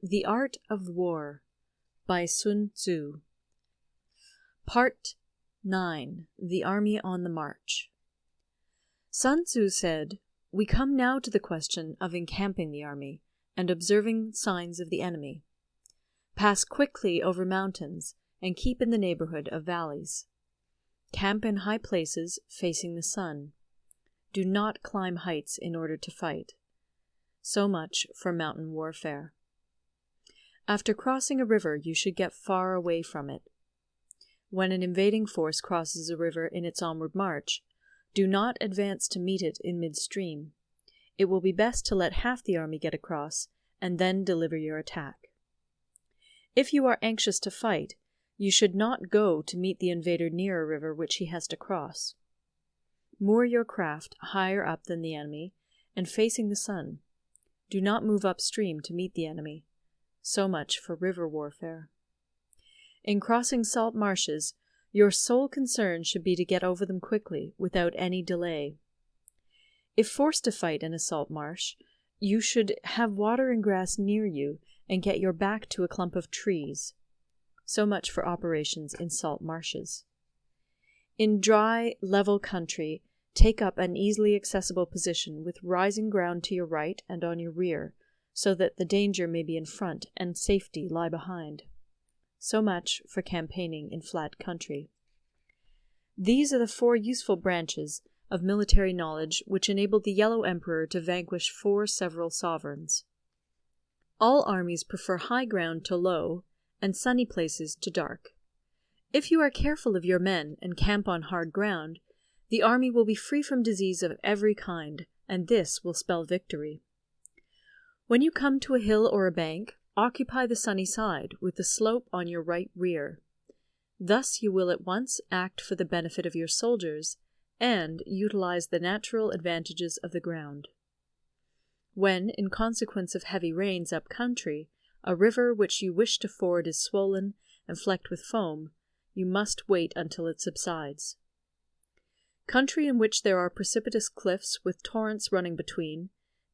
The Art of War by Sun Tzu. Part 9. The Army on the March. Sun Tzu said, "We come now to the question of encamping the army, and observing signs of the enemy. Pass quickly over mountains, and keep in the neighborhood of valleys. Camp in high places, facing the sun. Do not climb heights in order to fight." So much for mountain warfare. After crossing a river, you should get far away from it. When an invading force crosses a river in its onward march, do not advance to meet it in midstream. It will be best to let half the army get across, and then deliver your attack. If you are anxious to fight, you should not go to meet the invader near a river which he has to cross. Moor your craft higher up than the enemy, and facing the sun. Do not move upstream to meet the enemy. So much for river warfare. In crossing salt marshes, your sole concern should be to get over them quickly, without any delay. If forced to fight in a salt marsh, you should have water and grass near you, and get your back to a clump of trees. So much for operations in salt marshes. In dry, level country, take up an easily accessible position with rising ground to your right and on your rear, so that the danger may be in front and safety lie behind. So much for campaigning in flat country. These are the 4 useful branches of military knowledge which enabled the Yellow Emperor to vanquish 4 several sovereigns. All armies prefer high ground to low, and sunny places to dark. If you are careful of your men and camp on hard ground, the army will be free from disease of every kind, and this will spell victory. When you come to a hill or a bank, occupy the sunny side, with the slope on your right rear. Thus you will at once act for the benefit of your soldiers, and utilize the natural advantages of the ground. When, in consequence of heavy rains up country, a river which you wish to ford is swollen and flecked with foam, you must wait until it subsides. Country in which there are precipitous cliffs with torrents running between,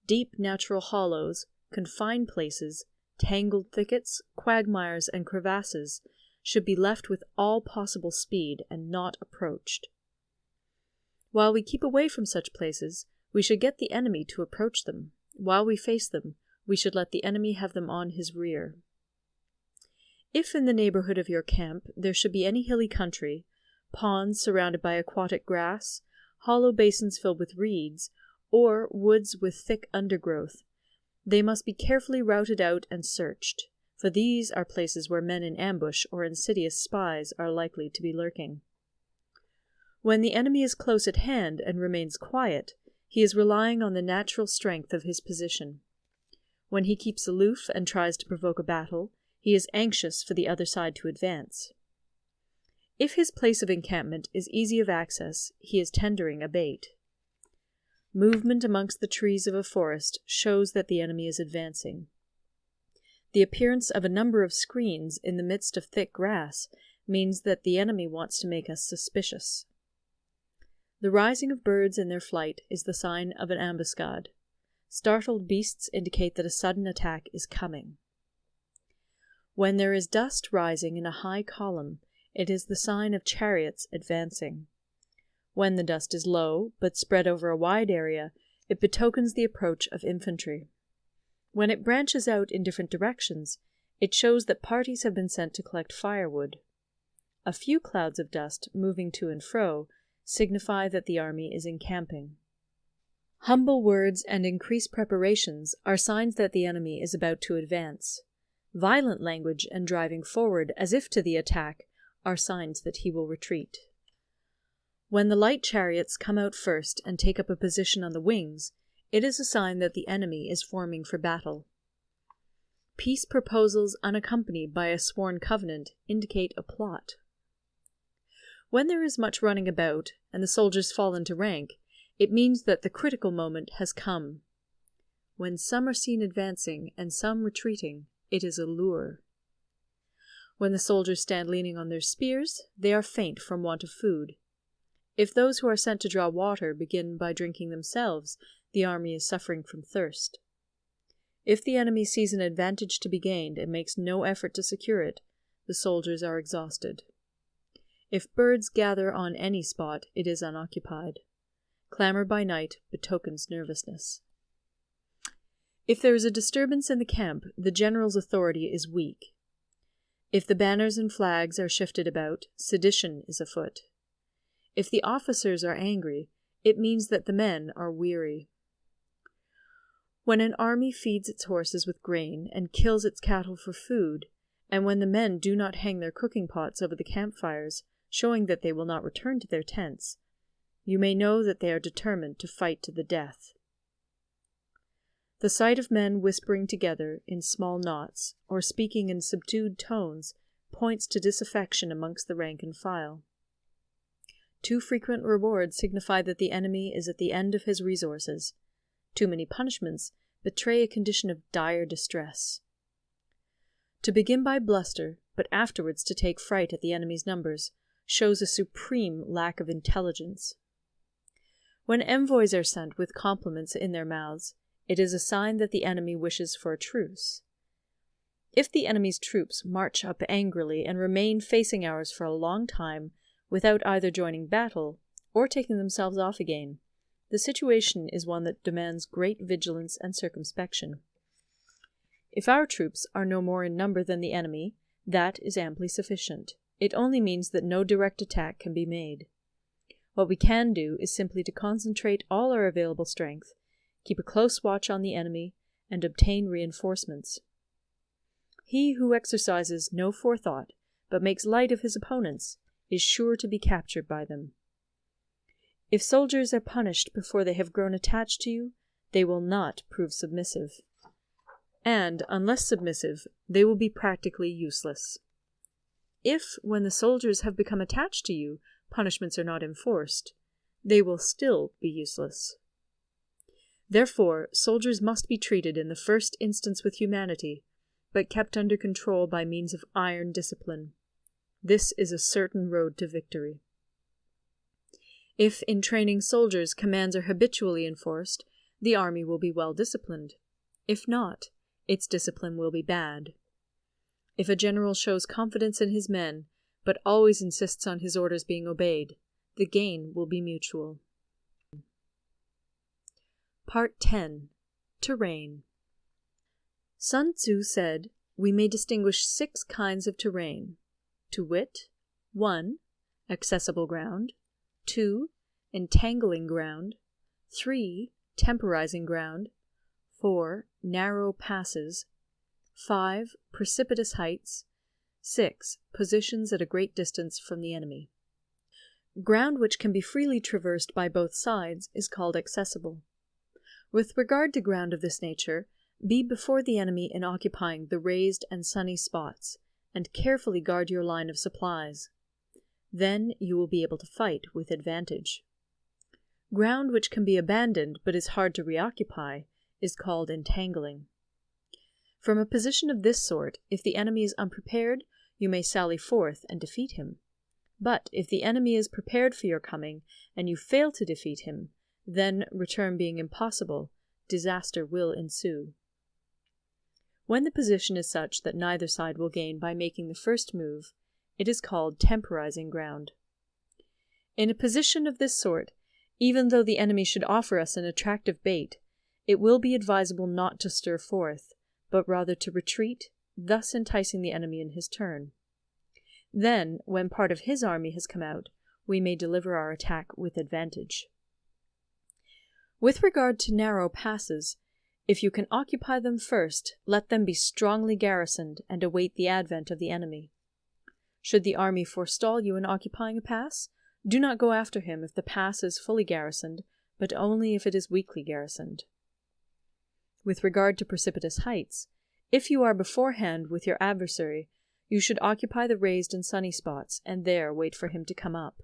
deep natural hollows, confined places, tangled thickets, quagmires, and crevasses should be left with all possible speed and not approached. While we keep away from such places, we should get the enemy to approach them. While we face them, we should let the enemy have them on his rear. If in the neighborhood of your camp there should be any hilly country, ponds surrounded by aquatic grass, hollow basins filled with reeds, or woods with thick undergrowth, they must be carefully routed out and searched, for these are places where men in ambush or insidious spies are likely to be lurking. When the enemy is close at hand and remains quiet, he is relying on the natural strength of his position. When he keeps aloof and tries to provoke a battle, he is anxious for the other side to advance. If his place of encampment is easy of access, he is tendering a bait. Movement amongst the trees of a forest shows that the enemy is advancing. The appearance of a number of screens in the midst of thick grass means that the enemy wants to make us suspicious. The rising of birds in their flight is the sign of an ambuscade. Startled beasts indicate that a sudden attack is coming. When there is dust rising in a high column, it is the sign of chariots advancing. When the dust is low, but spread over a wide area, it betokens the approach of infantry. When it branches out in different directions, it shows that parties have been sent to collect firewood. A few clouds of dust, moving to and fro, signify that the army is encamping. Humble words and increased preparations are signs that the enemy is about to advance. Violent language and driving forward as if to the attack are signs that he will retreat. When the light chariots come out first and take up a position on the wings, it is a sign that the enemy is forming for battle. Peace proposals unaccompanied by a sworn covenant indicate a plot. When there is much running about, and the soldiers fall into rank, it means that the critical moment has come. When some are seen advancing and some retreating, it is a lure. When the soldiers stand leaning on their spears, they are faint from want of food. If those who are sent to draw water begin by drinking themselves, the army is suffering from thirst. If the enemy sees an advantage to be gained and makes no effort to secure it, the soldiers are exhausted. If birds gather on any spot, it is unoccupied. Clamor by night betokens nervousness. If there is a disturbance in the camp, the general's authority is weak. If the banners and flags are shifted about, sedition is afoot. If the officers are angry, it means that the men are weary. When an army feeds its horses with grain and kills its cattle for food, and when the men do not hang their cooking pots over the campfires, showing that they will not return to their tents, you may know that they are determined to fight to the death. The sight of men whispering together in small knots, or speaking in subdued tones, points to disaffection amongst the rank and file. Too frequent rewards signify that the enemy is at the end of his resources. Too many punishments betray a condition of dire distress. To begin by bluster, but afterwards to take fright at the enemy's numbers, shows a supreme lack of intelligence. When envoys are sent with compliments in their mouths, it is a sign that the enemy wishes for a truce. If the enemy's troops march up angrily and remain facing ours for a long time without either joining battle or taking themselves off again, the situation is one that demands great vigilance and circumspection. If our troops are no more in number than the enemy, that is amply sufficient. It only means that no direct attack can be made. What we can do is simply to concentrate all our available strength, keep a close watch on the enemy, and obtain reinforcements. He who exercises no forethought, but makes light of his opponents, is sure to be captured by them. If soldiers are punished before they have grown attached to you, they will not prove submissive. And, unless submissive, they will be practically useless. If, when the soldiers have become attached to you, punishments are not enforced, they will still be useless. Therefore, soldiers must be treated in the first instance with humanity, but kept under control by means of iron discipline. This is a certain road to victory. If in training soldiers commands are habitually enforced, the army will be well disciplined. If not, its discipline will be bad. If a general shows confidence in his men, but always insists on his orders being obeyed, the gain will be mutual. Part 10. Terrain. Sun Tzu said, we may distinguish 6 kinds of terrain, to wit, 1. Accessible ground, 2. Entangling ground, 3. Temporizing ground, 4. Narrow passes, 5. Precipitous heights, 6. Positions at a great distance from the enemy. Ground which can be freely traversed by both sides is called accessible. With regard to ground of this nature, be before the enemy in occupying the raised and sunny spots, and carefully guard your line of supplies. Then you will be able to fight with advantage. Ground which can be abandoned but is hard to reoccupy is called entangling. From a position of this sort, if the enemy is unprepared, you may sally forth and defeat him. But if the enemy is prepared for your coming, and you fail to defeat him, then, return being impossible, disaster will ensue. When the position is such that neither side will gain by making the first move, it is called temporizing ground. In a position of this sort, even though the enemy should offer us an attractive bait, it will be advisable not to stir forth, but rather to retreat, thus enticing the enemy in his turn. Then, when part of his army has come out, we may deliver our attack with advantage. With regard to narrow passes, if you can occupy them first, let them be strongly garrisoned and await the advent of the enemy. Should the army forestall you in occupying a pass, do not go after him if the pass is fully garrisoned, but only if it is weakly garrisoned. With regard to precipitous heights, if you are beforehand with your adversary, you should occupy the raised and sunny spots, and there wait for him to come up.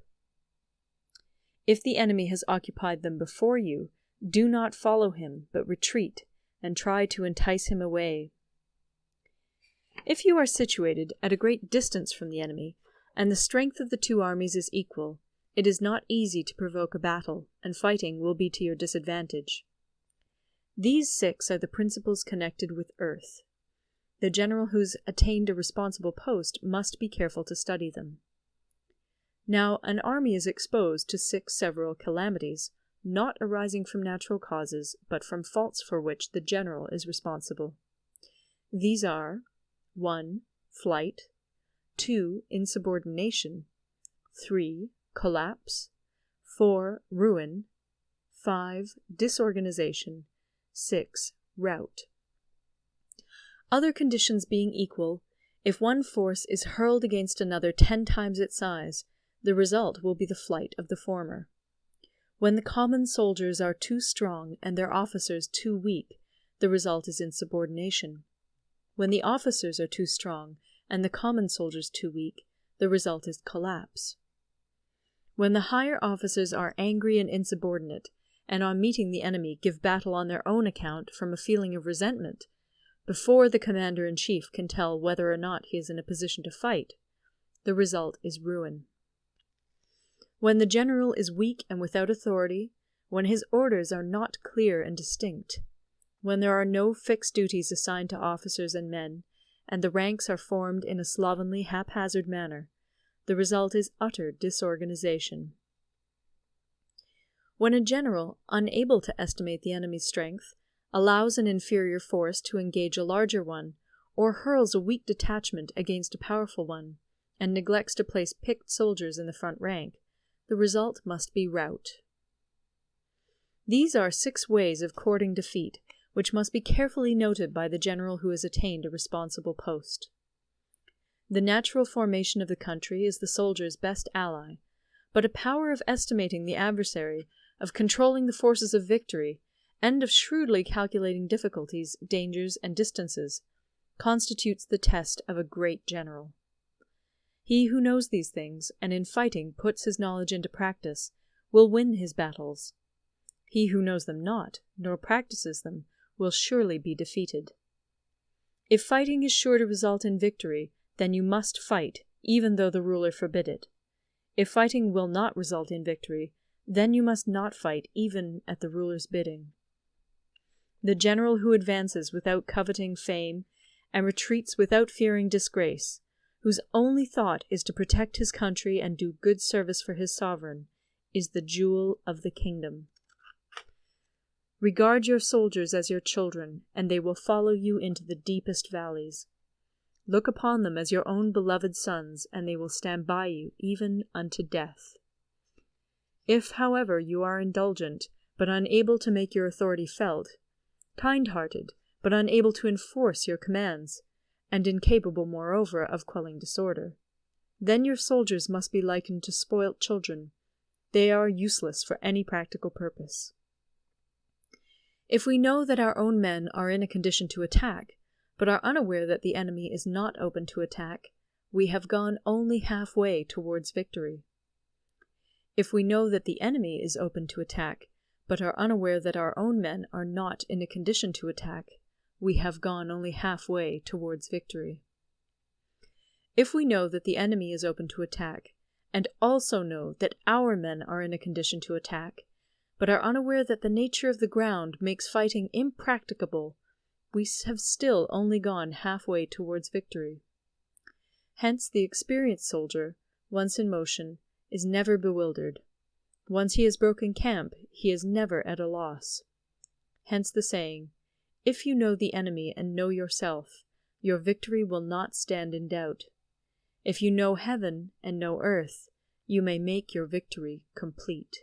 If the enemy has occupied them before you, do not follow him, but retreat, and try to entice him away. If you are situated at a great distance from the enemy, and the strength of the two armies is equal, it is not easy to provoke a battle, and fighting will be to your disadvantage. These 6 are the principles connected with earth. The general who's attained a responsible post must be careful to study them. Now, an army is exposed to 6 several calamities, not arising from natural causes, but from faults for which the general is responsible. These are 1. Flight, 2. Insubordination, 3. Collapse, 4. Ruin, 5. Disorganization, 6. Rout. Other conditions being equal, if one force is hurled against another 10 times its size, the result will be the flight of the former. When the common soldiers are too strong and their officers too weak, the result is insubordination. When the officers are too strong and the common soldiers too weak, the result is collapse. When the higher officers are angry and insubordinate, and on meeting the enemy give battle on their own account from a feeling of resentment, before the commander-in-chief can tell whether or not he is in a position to fight, the result is ruin. When the general is weak and without authority, when his orders are not clear and distinct, when there are no fixed duties assigned to officers and men, and the ranks are formed in a slovenly, haphazard manner, the result is utter disorganization. When a general, unable to estimate the enemy's strength, allows an inferior force to engage a larger one, or hurls a weak detachment against a powerful one, and neglects to place picked soldiers in the front rank, the result must be rout. These are 6 ways of courting defeat, which must be carefully noted by the general who has attained a responsible post. The natural formation of the country is the soldier's best ally, but a power of estimating the adversary, of controlling the forces of victory, and of shrewdly calculating difficulties, dangers, and distances, constitutes the test of a great general. He who knows these things, and in fighting puts his knowledge into practice, will win his battles. He who knows them not, nor practices them, will surely be defeated. If fighting is sure to result in victory, then you must fight, even though the ruler forbid it. If fighting will not result in victory, then you must not fight even at the ruler's bidding. The general who advances without coveting fame, and retreats without fearing disgrace, whose only thought is to protect his country and do good service for his sovereign, is the jewel of the kingdom. Regard your soldiers as your children, and they will follow you into the deepest valleys. Look upon them as your own beloved sons, and they will stand by you even unto death. If, however, you are indulgent, but unable to make your authority felt, kind-hearted, but unable to enforce your commands, and incapable, moreover, of quelling disorder, then your soldiers must be likened to spoilt children. They are useless for any practical purpose. If we know that our own men are in a condition to attack, but are unaware that the enemy is not open to attack, we have gone only halfway towards victory. If we know that the enemy is open to attack, but are unaware that our own men are not in a condition to attack, we have gone only halfway towards victory. If we know that the enemy is open to attack, and also know that our men are in a condition to attack, but are unaware that the nature of the ground makes fighting impracticable, we have still only gone halfway towards victory. Hence the experienced soldier, once in motion, is never bewildered. Once he has broken camp, he is never at a loss. Hence the saying, "If you know the enemy and know yourself, your victory will not stand in doubt. If you know heaven and know earth, you may make your victory complete."